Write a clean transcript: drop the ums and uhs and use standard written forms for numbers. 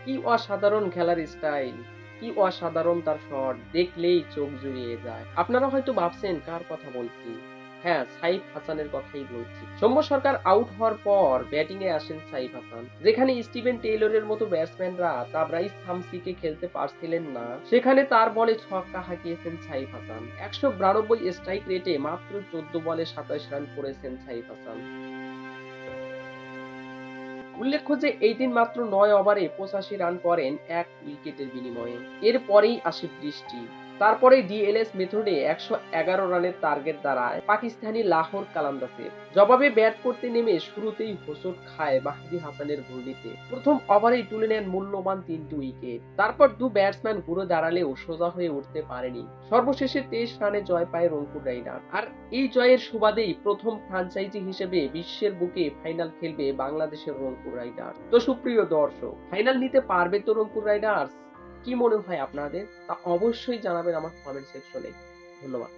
কি অসাধারণ খেলার স্টাইল! কি অসাধারণ তার শট! দেখলেই চোখ জুড়িয়ে যায়। আপনারা হয়তো ভাবছেন কার কথা বলছি। হ্যাঁ, সাইফ হাসানের কথাই বলছি। সৌম্য সরকার আউট হওয়ার পর ব্যাটিংয়ে আসেন সাইফ হাসান। যেখানে স্টিভেন টেইলরের মতো ব্যাটসম্যানরা তাবরাইজ শামসিকে খেলতে পারছিলেন না, সেখানে তার বলে ছক্কা হাঁকিয়েছেন সাইফ হাসান। ১৯২ স্ট্রাইক রেটে মাত্র ১৪ বলে ২৭ রান করেছেন সাইফ হাসান। উল্লেখ্য যে এই দিন মাত্র ৯ ওভারে ৮৫ রান করেন ১ উইকেটের বিনিময়ে। এরপরেই আসে বৃষ্টি। তারপরেই ডিএলএস মেথডে ১১১ রানের টার্গেট দাঁড়ায় পাকিস্তানি লাহোর কালান্দার্সের। জবাবে ব্যাট করতে নেমে শুরুতেই হোঁচট খায় মাহদী হাসানের ঘূর্ণিতে। প্রথম ওভারেই তুলে নেন মূল্যবান ৩টি উইকেট। তারপর ব্যাটসম্যান ঘুরে দাঁড়ালেও সোজা হয়ে উঠতে পারেনি। সর্বশেষে ২৩ রানে জয় পায় রংপুর রাইডার্স। আর এই জয়ের সুবাদেই প্রথম ফ্র্যাঞ্চাইজি হিসেবে বিশ্বের বুকে ফাইনাল খেলবে বাংলাদেশের রংপুর রাইডার্স। তো সুপ্রিয় দর্শক, ফাইনাল নিতে পারবে তো রংপুর রাইডার্স? কি মনে হয় আপনাদের? তা অবশ্যই জানাবেন আমার কমেন্ট সেকশনে। ধন্যবাদ।